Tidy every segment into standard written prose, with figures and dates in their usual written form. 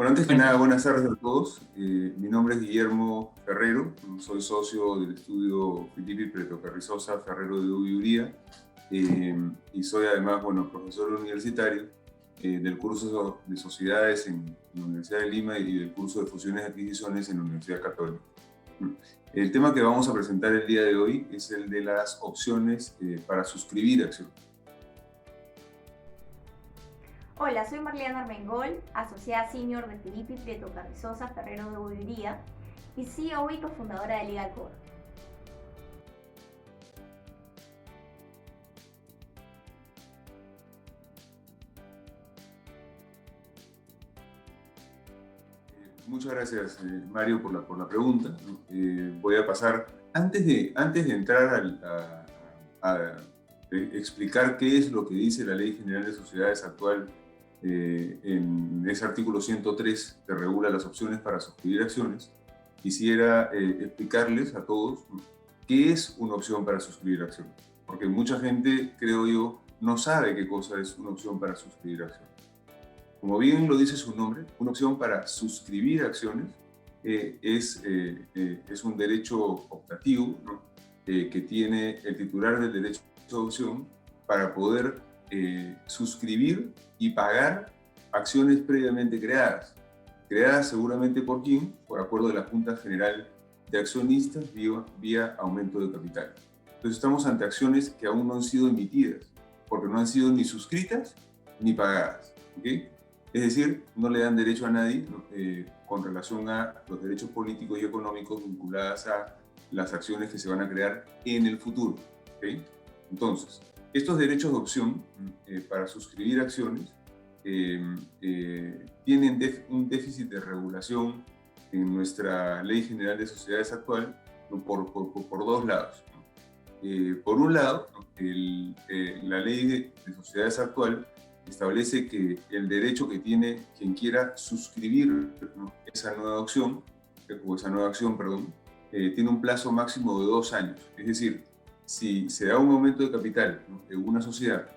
Bueno, antes que Bueno, nada, buenas tardes a todos. Mi nombre es Guillermo Ferrero, soy socio del estudio Filipe Preto Carrizosa Ferrero de Ubiuría y soy además, bueno, profesor universitario del curso de Sociedades en la Universidad de Lima y del curso de Fusiones y Adquisiciones en la Universidad Católica. El tema que vamos a presentar el día de hoy es el de las opciones para suscribir acciones. Hola, soy Marliana Armengol, asociada senior de Filipe Prieto Carrizosa Ferrero de Bolivia y CEO y cofundadora de Legal Core. Muchas gracias, Mario, por la pregunta. Voy a pasar, antes de entrar a explicar qué es lo que dice la Ley General de Sociedades actual, en ese artículo 103 que regula las opciones para suscribir acciones, quisiera explicarles a todos, ¿no?, qué es una opción para suscribir acciones. Porque mucha gente, creo yo, no sabe qué cosa es una opción para suscribir acciones. Como bien lo dice su nombre, una opción para suscribir acciones es un derecho optativo, ¿no?, que tiene el titular del derecho de opción para poder suscribir y pagar acciones previamente creadas seguramente por quién, por acuerdo de la Junta General de Accionistas vía aumento de capital. Entonces estamos ante acciones que aún no han sido emitidas, porque no han sido ni suscritas ni pagadas, ¿okay? Es decir, no le dan derecho a nadie, ¿no?, con relación a los derechos políticos y económicos vinculados a las acciones que se van a crear en el futuro, ¿okay? Entonces, estos derechos de opción para suscribir acciones tienen un déficit de regulación en nuestra Ley General de Sociedades actual, ¿no?, por dos lados, ¿no? Por un lado, ¿no?, la Ley de Sociedades actual establece que el derecho que tiene quien quiera suscribir, ¿no?, esa nueva acción, tiene un plazo máximo de 2 años. Es decir, si se da un aumento de capital, ¿no?, en una sociedad,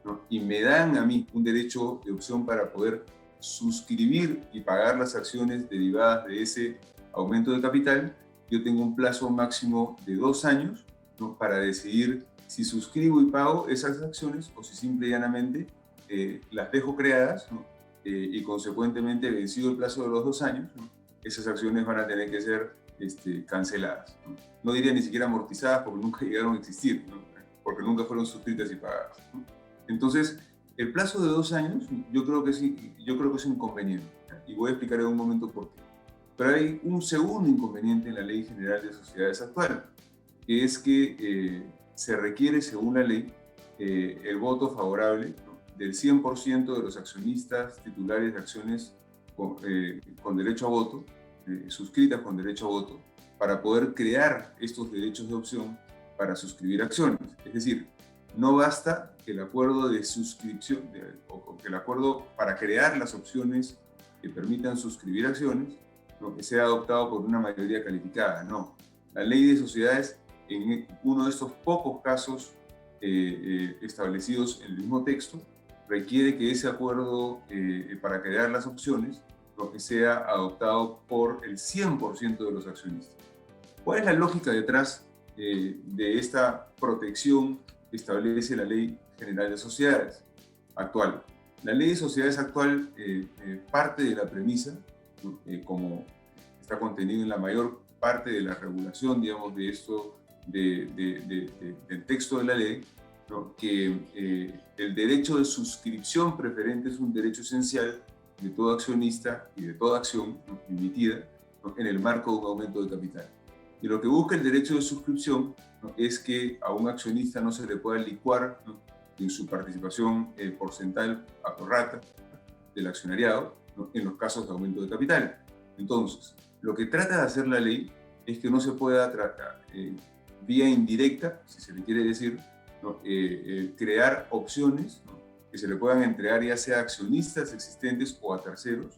¿no?, y me dan a mí un derecho de opción para poder suscribir y pagar las acciones derivadas de ese aumento de capital, yo tengo un plazo máximo de 2 años, ¿no?, para decidir si suscribo y pago esas acciones o si simple y llanamente las dejo creadas, ¿no?, y consecuentemente, vencido el plazo de los 2 años, ¿no?, esas acciones van a tener que ser canceladas, ¿no? No diría ni siquiera amortizadas porque nunca llegaron a existir, ¿no?, porque nunca fueron suscritas y pagadas, ¿no? Entonces, el plazo de 2 años yo creo que es inconveniente, ¿no?, y voy a explicar en un momento por qué. Pero hay un segundo inconveniente en la Ley General de Sociedades actual, que es que se requiere, según la ley, el voto favorable, ¿no?, del 100% de los accionistas titulares de acciones con derecho a voto, suscritas con derecho a voto, para poder crear estos derechos de opción para suscribir acciones. Es decir, no basta que el acuerdo de suscripción o que el acuerdo para crear las opciones que permitan suscribir acciones, ¿no?, que sea adoptado por una mayoría calificada. No. La ley de sociedades, en uno de estos pocos casos establecidos en el mismo texto, requiere que ese acuerdo para crear las opciones, ¿no?, que sea adoptado por el 100% de los accionistas. ¿Cuál es la lógica detrás de esta protección que establece la Ley General de Sociedades actual? La Ley de Sociedades actual parte de la premisa, ¿no?, como está contenido en la mayor parte de la regulación, digamos, de esto, del texto de la ley, ¿no?, que el derecho de suscripción preferente es un derecho esencial de todo accionista y de toda acción, ¿no?, emitida, ¿no?, en el marco de un aumento de capital. Y lo que busca el derecho de suscripción, ¿no?, es que a un accionista no se le pueda licuar, ¿no?, en su participación porcentual a prorrata del accionariado, ¿no?, en los casos de aumento de capital. Entonces, lo que trata de hacer la ley es que no se pueda tratar vía indirecta, si se le quiere decir, ¿no?, crear opciones, ¿no?, que se le puedan entregar ya sea a accionistas existentes o a terceros,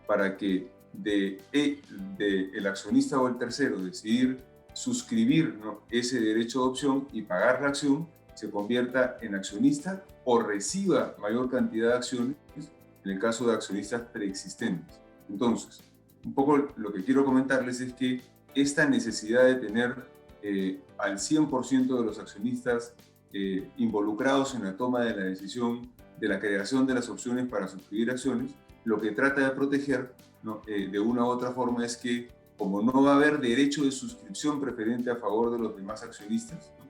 para que el accionista o el tercero decidir suscribir, ¿no?, ese derecho de opción y pagar la acción, se convierta en accionista o reciba mayor cantidad de acciones en el caso de accionistas preexistentes. Entonces, un poco lo que quiero comentarles es que esta necesidad de tener al 100% de los accionistas involucrados en la toma de la decisión de la creación de las opciones para suscribir acciones, lo que trata de proteger, ¿no? De una u otra forma es que, como no va a haber derecho de suscripción preferente a favor de los demás accionistas, ¿no?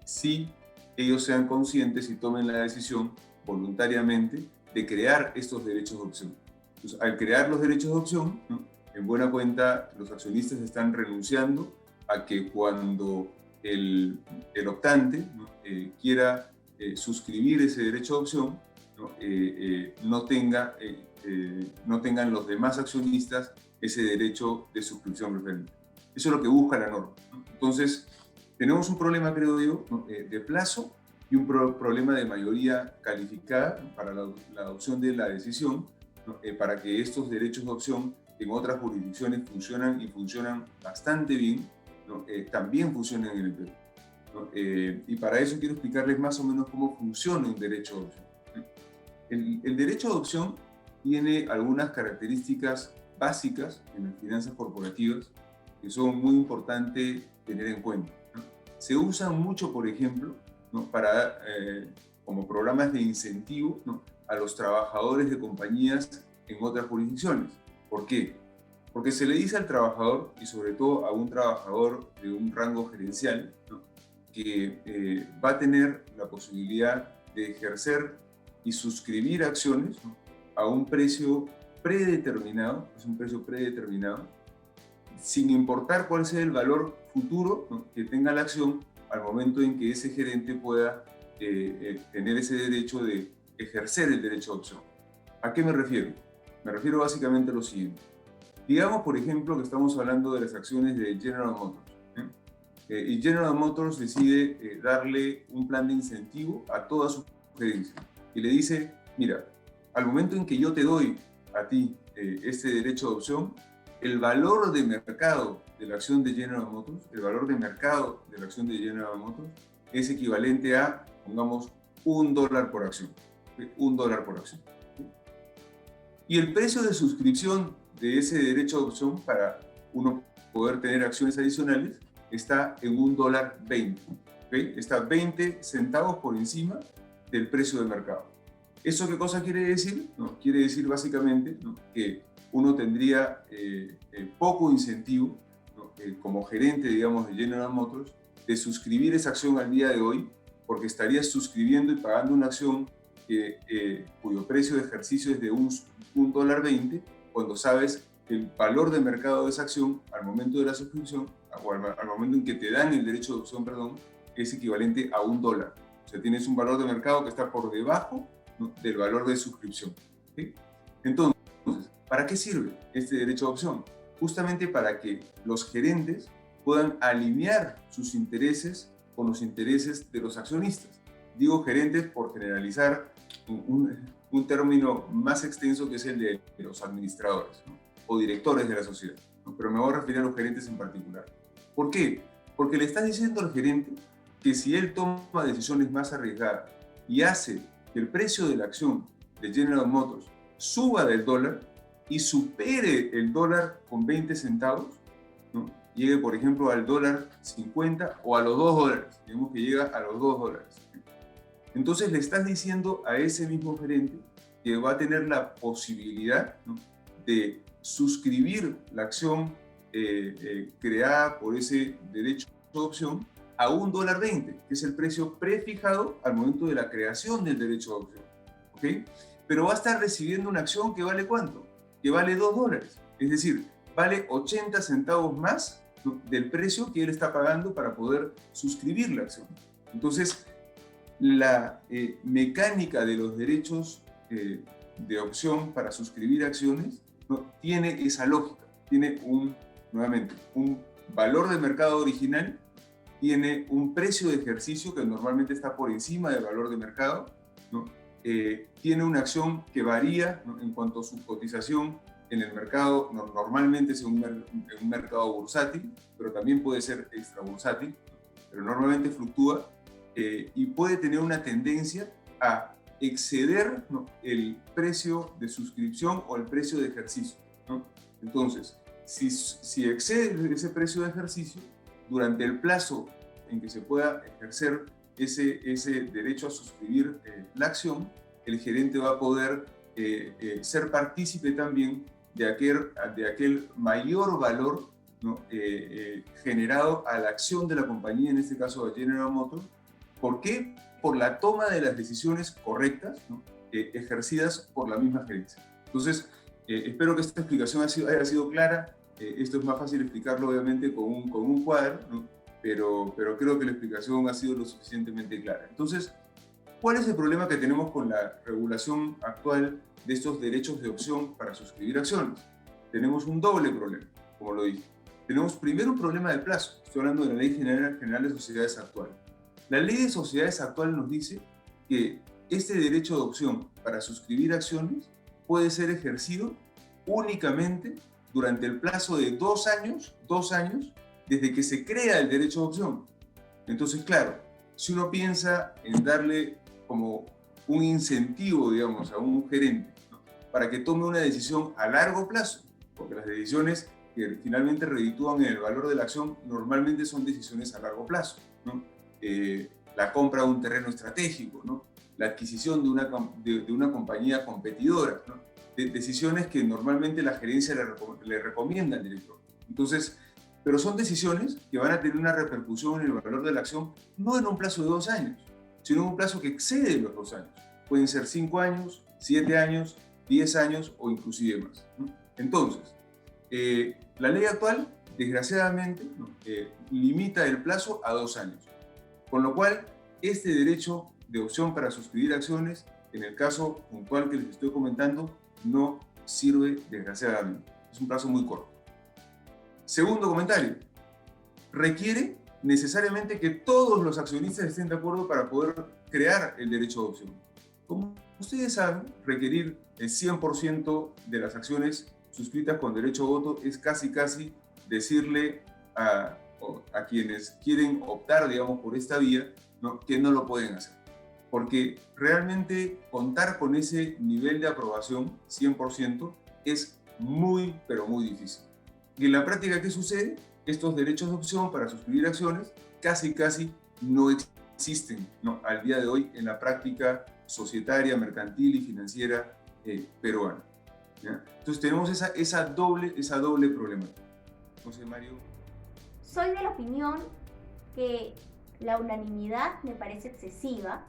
Sí ellos sean conscientes y tomen la decisión voluntariamente de crear estos derechos de opción. Entonces, al crear los derechos de opción, ¿no? En buena cuenta, los accionistas están renunciando a que cuando el optante, ¿no? Quiera suscribir ese derecho de opción, ¿no? No tengan los demás accionistas ese derecho de suscripción preferente. Eso es lo que busca la norma, ¿no? Entonces, tenemos un problema, creo yo, ¿no? De plazo y un problema de mayoría calificada para la adopción de la decisión, ¿no? Para que estos derechos de opción en otras jurisdicciones funcionan y funcionan bastante bien, ¿no? También funcionan en el Perú, ¿no? Y para eso quiero explicarles más o menos cómo funciona un derecho de opción. El derecho de opción tiene algunas características básicas en las finanzas corporativas que son muy importantes tener en cuenta, ¿no? Se usan mucho, por ejemplo, ¿no? Como programas de incentivo, ¿no? A los trabajadores de compañías en otras jurisdicciones. ¿Por qué? Porque se le dice al trabajador, y sobre todo a un trabajador de un rango gerencial, ¿no? Que va a tener la posibilidad de ejercer y suscribir acciones, ¿no? A un precio predeterminado, es un precio predeterminado, sin importar cuál sea el valor futuro, ¿no? Que tenga la acción al momento en que ese gerente pueda tener ese derecho de ejercer el derecho de opción. ¿A qué me refiero? Me refiero básicamente a lo siguiente. Digamos, por ejemplo, que estamos hablando de las acciones de General Motors, y General Motors decide darle un plan de incentivo a toda su gerencia y le dice, mira, al momento en que yo te doy a ti este derecho de opción, el valor de mercado de la acción de General Motors, el valor de mercado de la acción de General Motors es equivalente a, pongamos, $1 por acción. $1 por acción. Y el precio de suscripción de ese derecho de opción para uno poder tener acciones adicionales está en $1.20. ¿Okay? Está 20 centavos por encima del precio de mercado. ¿Eso qué cosa quiere decir? No, quiere decir básicamente, ¿no? Que uno tendría poco incentivo, ¿no? Como gerente, digamos, de General Motors, de suscribir esa acción al día de hoy, porque estarías suscribiendo y pagando una acción cuyo precio de ejercicio es de $1.20, cuando sabes que el valor de mercado de esa acción al momento de la suscripción, o al momento en que te dan el derecho de opción, perdón, es equivalente a $1. O sea, tienes un valor de mercado que está por debajo, ¿no? Del valor de suscripción. ¿Sí? Entonces, ¿para qué sirve este derecho de opción? Justamente para que los gerentes puedan alinear sus intereses con los intereses de los accionistas. Digo gerentes por generalizar un término más extenso que es el de los administradores, ¿no? O directores de la sociedad, ¿no? Pero me voy a referir a los gerentes en particular. ¿Por qué? Porque le estás diciendo al gerente que si él toma decisiones más arriesgadas y hace que el precio de la acción de General Motors suba del dólar y supere el dólar con 20 centavos, ¿no? Llegue, por ejemplo, al $1.50 o a los $2, digamos que llega a los $2. Entonces le estás diciendo a ese mismo gerente que va a tener la posibilidad, ¿no? De suscribir la acción creada por ese derecho de opción a $1.20, que es el precio prefijado al momento de la creación del derecho de opción. ¿Okay? Pero va a estar recibiendo una acción que vale ¿cuánto? Que vale $2. Es decir, vale 80 centavos más, ¿no? Del precio que él está pagando para poder suscribir la acción. Entonces, la mecánica de los derechos de opción para suscribir acciones, ¿no? Tiene esa lógica, tiene nuevamente un valor de mercado original, tiene un precio de ejercicio que normalmente está por encima del valor de mercado, ¿no? Tiene una acción que varía, ¿no? En cuanto a su cotización en el mercado, normalmente es en un mercado bursátil, pero también puede ser extrabursátil, pero normalmente fluctúa y puede tener una tendencia a exceder, ¿no?, el precio de suscripción o el precio de ejercicio, ¿no? Entonces, si excede ese precio de ejercicio, durante el plazo en que se pueda ejercer ese derecho a suscribir la acción, el gerente va a poder ser partícipe también de aquel mayor valor, ¿no?, generado a la acción de la compañía, en este caso de General Motors. ¿Por qué? Por la toma de las decisiones correctas, ¿no?, ejercidas por la misma gerencia. Entonces, espero que esta explicación haya sido clara. Esto es más fácil explicarlo, obviamente, con un cuadro, ¿no? Pero creo que la explicación ha sido lo suficientemente clara. Entonces, ¿cuál es el problema que tenemos con la regulación actual de estos derechos de opción para suscribir acciones? Tenemos un doble problema, como lo dije. Tenemos primero un problema de plazo. Estoy hablando de la Ley General de Sociedades actual. La Ley de Sociedades actual nos dice que este derecho de opción para suscribir acciones puede ser ejercido únicamente durante el plazo de 2 años, desde que se crea el derecho de opción. Entonces, claro, si uno piensa en darle como un incentivo, digamos, a un gerente, ¿no?, para que tome una decisión a largo plazo, porque las decisiones que finalmente reditúan en el valor de la acción normalmente son decisiones a largo plazo, ¿no? La compra de un terreno estratégico, ¿no?, la adquisición de una compañía competidora, ¿no?, decisiones que normalmente la gerencia le recomienda al director. Entonces, pero son decisiones que van a tener una repercusión en el valor de la acción, no en un plazo de 2 años, sino en un plazo que excede los 2 años. Pueden ser 5 años, 7 años, 10 años o inclusive más, ¿no? Entonces, la ley actual, desgraciadamente, ¿no?, limita el plazo a 2 años. Con lo cual, este derecho de opción para suscribir acciones, en el caso puntual que les estoy comentando, no sirve, desgraciadamente. Es un plazo muy corto. Segundo comentario, requiere necesariamente que todos los accionistas estén de acuerdo para poder crear el derecho de opción. Como ustedes saben, requerir el 100% de las acciones suscritas con derecho a voto es casi decirle a quienes quieren optar, digamos, por esta vía, ¿no?, que no lo pueden hacer. Porque realmente contar con ese nivel de aprobación, 100%, es muy, pero muy difícil. Y en la práctica, ¿qué sucede? Estos derechos de opción para suscribir acciones casi no existen, ¿no?, al día de hoy en la práctica societaria, mercantil y financiera peruana, ¿ya? Entonces tenemos esa doble problemática. Entonces, Mario. Soy de la opinión que la unanimidad me parece excesiva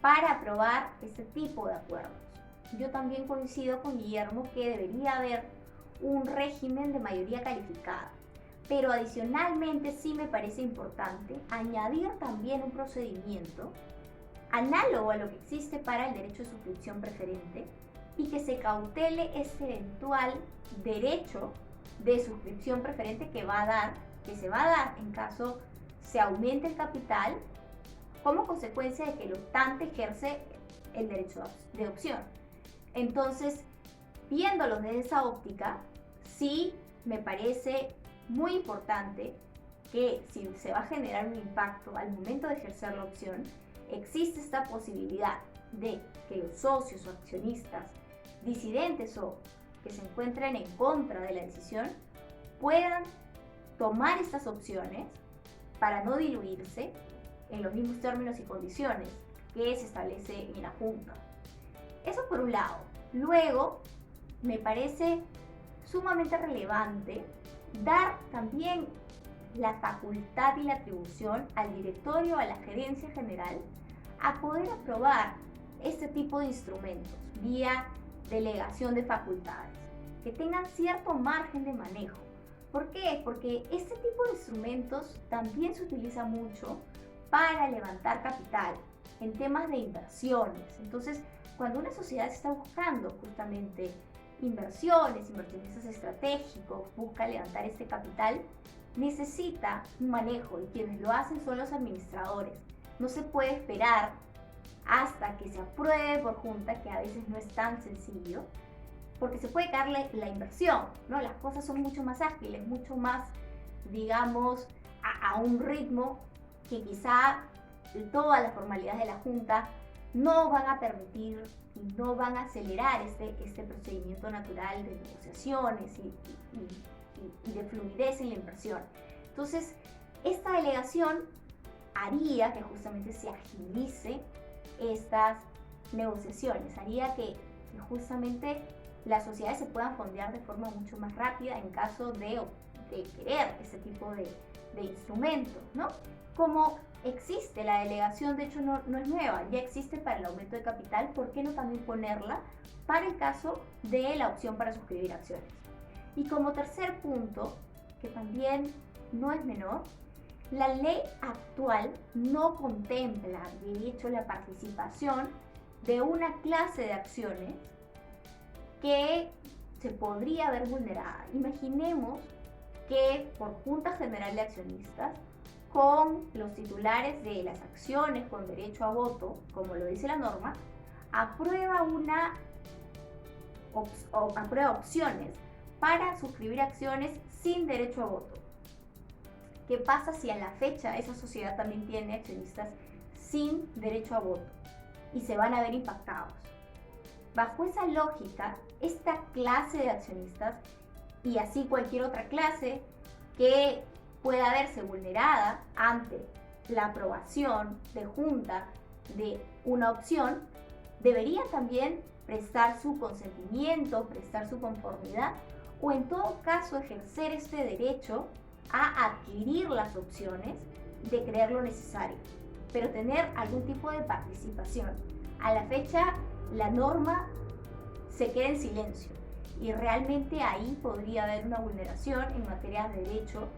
para aprobar este tipo de acuerdos. Yo también coincido con Guillermo que debería haber un régimen de mayoría calificada, pero adicionalmente sí me parece importante añadir también un procedimiento análogo a lo que existe para el derecho de suscripción preferente y que se cautele ese eventual derecho de suscripción preferente que se va a dar en caso se aumente el capital como consecuencia de que el optante ejerce el derecho de opción. Entonces, viéndolo desde esa óptica, sí me parece muy importante que si se va a generar un impacto al momento de ejercer la opción, existe esta posibilidad de que los socios o accionistas disidentes o que se encuentren en contra de la decisión puedan tomar estas opciones para no diluirse en los mismos términos y condiciones que se establece en la Junta. Eso por un lado. Luego, me parece sumamente relevante dar también la facultad y la atribución al directorio, a la gerencia general, a poder aprobar este tipo de instrumentos vía delegación de facultades, que tengan cierto margen de manejo. ¿Por qué? Porque este tipo de instrumentos también se utiliza mucho para levantar capital en temas de inversiones. Entonces, cuando una sociedad está buscando justamente inversionistas estratégicos, busca levantar este capital, necesita un manejo y quienes lo hacen son los administradores. No se puede esperar hasta que se apruebe por junta, que a veces no es tan sencillo, porque se puede caer la inversión, ¿no? Las cosas son mucho más ágiles, mucho más, digamos, a un ritmo que quizá todas las formalidades de la Junta no van a permitir y no van a acelerar este procedimiento natural de negociaciones y de fluidez en la inversión. Entonces, esta delegación haría que justamente se agilice estas negociaciones, haría que justamente las sociedades se puedan fondear de forma mucho más rápida en caso de querer ese tipo de instrumentos, ¿no? Como existe la delegación, de hecho no es nueva, ya existe para el aumento de capital, ¿por qué no también ponerla para el caso de la opción para suscribir acciones? Y como tercer punto, que también no es menor, la ley actual no contempla, de hecho, la participación de una clase de acciones que se podría ver vulnerada. Imaginemos que por Junta General de Accionistas, con los titulares de las acciones con derecho a voto, como lo dice la norma, aprueba opciones para suscribir acciones sin derecho a voto. ¿Qué pasa si a la fecha esa sociedad también tiene accionistas sin derecho a voto y se van a ver impactados? Bajo esa lógica, esta clase de accionistas y así cualquier otra clase que pueda verse vulnerada ante la aprobación de junta de una opción, debería también prestar su consentimiento, prestar su conformidad o en todo caso ejercer este derecho a adquirir las opciones de creer lo necesario, pero tener algún tipo de participación. A la fecha, la norma se queda en silencio y realmente ahí podría haber una vulneración en materia de derecho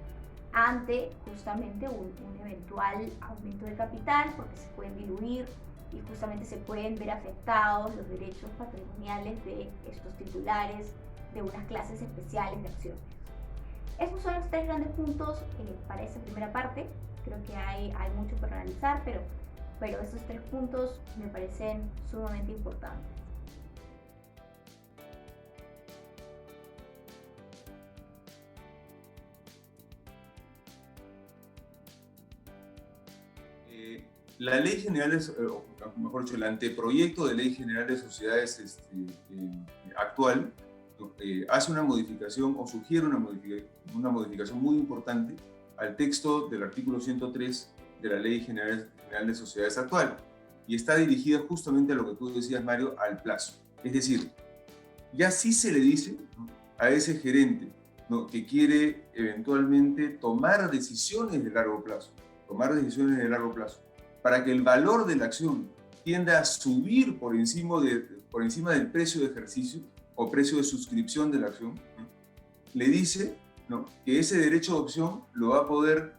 ante justamente un eventual aumento de capital, porque se pueden diluir y justamente se pueden ver afectados los derechos patrimoniales de estos titulares de unas clases especiales de acciones. Esos son los tres grandes puntos para esta primera parte. Creo que hay mucho por analizar, pero esos tres puntos me parecen sumamente importantes. La Ley General, o mejor dicho, el anteproyecto de Ley General de Sociedades actual hace una modificación o sugiere una modificación muy importante al texto del artículo 103 de la Ley General de Sociedades actual y está dirigida justamente a lo que tú decías, Mario, al plazo. Es decir, ya sí se le dice, ¿no?, a ese gerente, ¿no?, que quiere eventualmente tomar decisiones de largo plazo, para que el valor de la acción tienda a subir por encima del precio de ejercicio o precio de suscripción de la acción, ¿no?, le dice, ¿no?, que ese derecho de opción lo va a poder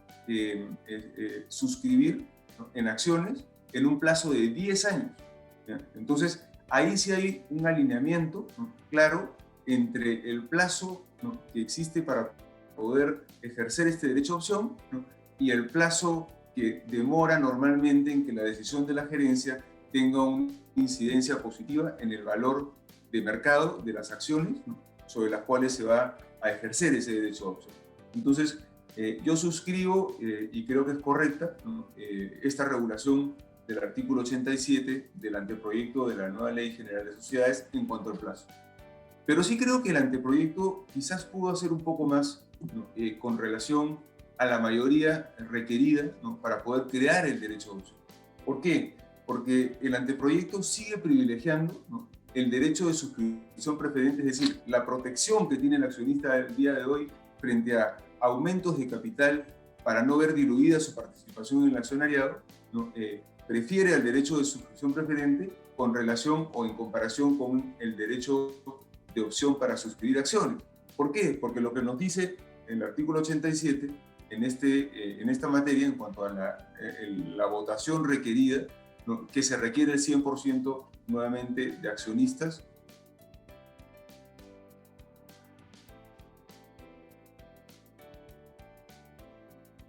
suscribir, ¿no?, en acciones en un plazo de 10 años. ¿Ya? Entonces, ahí sí hay un alineamiento, ¿no?, claro entre el plazo, ¿no?, que existe para poder ejercer este derecho de opción, ¿no?, y el plazo que demora normalmente en que la decisión de la gerencia tenga una incidencia positiva en el valor de mercado de las acciones, ¿no?, sobre las cuales se va a ejercer ese derecho de opción. Entonces, yo suscribo y creo que es correcta, ¿no?, esta regulación del artículo 87 del anteproyecto de la nueva Ley General de Sociedades en cuanto al plazo. Pero sí creo que el anteproyecto quizás pudo hacer un poco más, ¿no?, con relación a la mayoría requerida, ¿no?, para poder crear el derecho de opción. ¿Por qué? Porque el anteproyecto sigue privilegiando, ¿no?, el derecho de suscripción preferente, es decir, la protección que tiene el accionista el día de hoy frente a aumentos de capital para no ver diluida su participación en el accionariado, ¿no?, prefiere al derecho de suscripción preferente con relación o en comparación con el derecho de opción para suscribir acciones. ¿Por qué? Porque lo que nos dice el artículo 87 en esta materia en cuanto a la votación requerida, ¿no?, que se requiere el 100% nuevamente de accionistas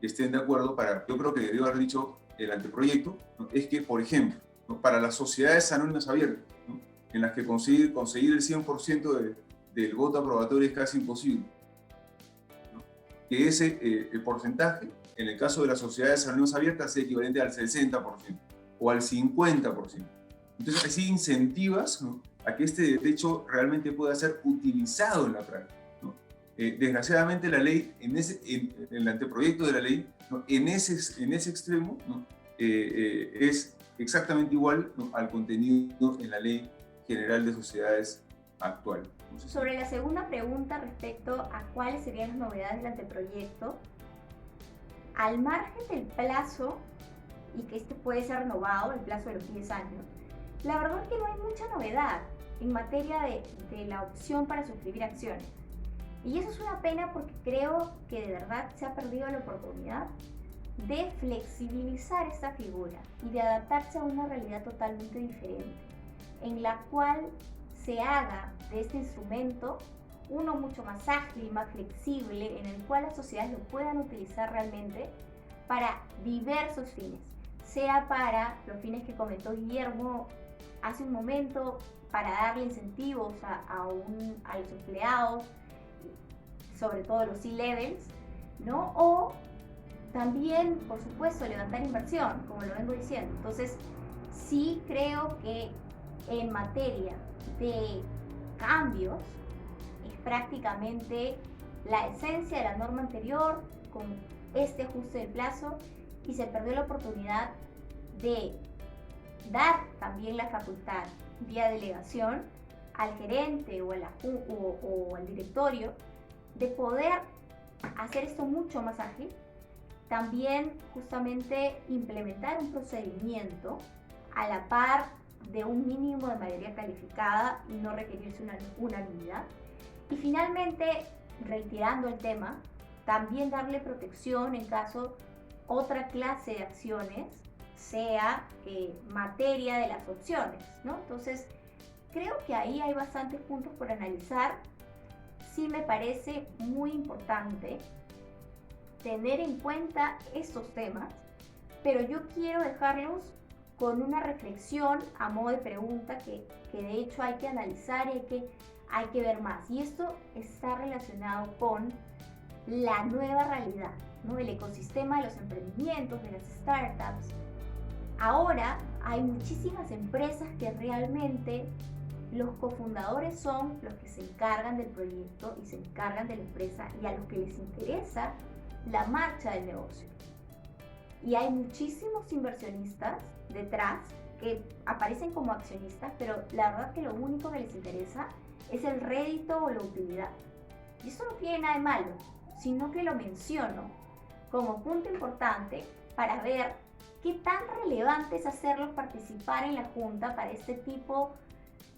que estén de acuerdo para, yo creo que debió haber dicho el anteproyecto, ¿no?, es que, por ejemplo, ¿no?, para las sociedades anónimas abiertas, ¿no?, en las que conseguir el 100% del voto aprobatorio es casi imposible, ¿no?, que ese el porcentaje, en el caso de las sociedades anónimas abiertas, sea equivalente al 60% o al 50%. Entonces, así incentivas, ¿no?, a que este derecho realmente pueda ser utilizado en la práctica, ¿no? Desgraciadamente, la ley, en el anteproyecto de la ley, ¿no?, en ese extremo, ¿no?, es exactamente igual, ¿no?, al contenido en la Ley General de Sociedades actual. No sé si... Sobre la segunda pregunta respecto a cuáles serían las novedades del anteproyecto, al margen del plazo, y que este puede ser renovado, el plazo de los 10 años, la verdad es que no hay mucha novedad en materia de la opción para suscribir acciones. Y eso es una pena porque creo que de verdad se ha perdido la oportunidad de flexibilizar esta figura y de adaptarse a una realidad totalmente diferente, en la cual se haga de este instrumento uno mucho más ágil, más flexible, en el cual las sociedades lo puedan utilizar realmente para diversos fines, sea para los fines que comentó Guillermo hace un momento, para darle incentivos a los empleados, sobre todo los C-levels, ¿no? O también, por supuesto, levantar inversión, como lo vengo diciendo. Entonces, sí creo que en materia de cambios es prácticamente la esencia de la norma anterior con este ajuste de plazo, y se perdió la oportunidad de dar también la facultad vía delegación al gerente o al directorio de poder hacer esto mucho más ágil. También justamente implementar un procedimiento a la par de un mínimo de mayoría calificada y no requerirse una unanimidad. Y finalmente, reiterando el tema, también darle protección en caso otra clase de acciones sea materia de las opciones, ¿no? Entonces, creo que ahí hay bastantes puntos por analizar. Sí me parece muy importante tener en cuenta estos temas, pero yo quiero dejarlos con una reflexión a modo de pregunta que de hecho hay que analizar y hay que ver más. Y esto está relacionado con la nueva realidad, ¿no?, el ecosistema de los emprendimientos, de las startups. Ahora hay muchísimas empresas que realmente los cofundadores son los que se encargan del proyecto y se encargan de la empresa y a los que les interesa la marcha del negocio. Y hay muchísimos inversionistas detrás que aparecen como accionistas, pero la verdad que lo único que les interesa es el rédito o la utilidad. Y eso no tiene nada de malo, sino que lo menciono como punto importante para ver qué tan relevante es hacerlos participar en la junta para este tipo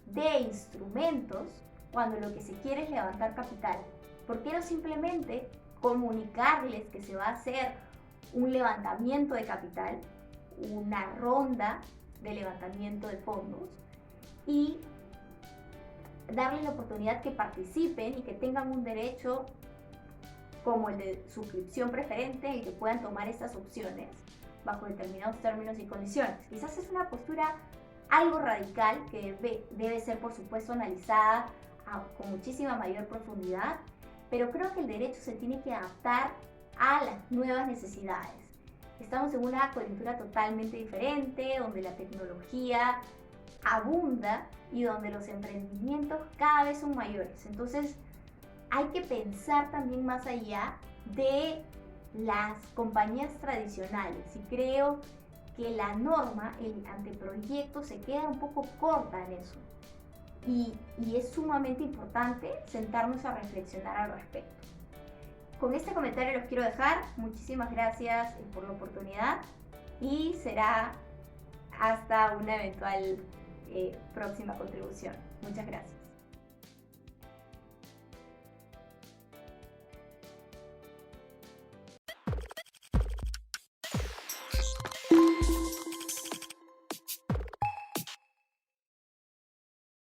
de instrumentos cuando lo que se quiere es levantar capital. ¿Por qué no simplemente comunicarles que se va a hacer un levantamiento de capital, una ronda de levantamiento de fondos, y darles la oportunidad que participen y que tengan un derecho como el de suscripción preferente, el que puedan tomar estas opciones bajo determinados términos y condiciones? Quizás es una postura algo radical que debe ser, por supuesto, analizada con muchísima mayor profundidad, pero creo que el derecho se tiene que adaptar a las nuevas necesidades. Estamos en una coyuntura totalmente diferente, donde la tecnología abunda y donde los emprendimientos cada vez son mayores. Entonces, hay que pensar también más allá de las compañías tradicionales, y creo que la norma, el anteproyecto, se queda un poco corta en eso. Y es sumamente importante sentarnos a reflexionar al respecto. Con este comentario los quiero dejar. Muchísimas gracias por la oportunidad y será hasta una eventual próxima contribución. Muchas gracias.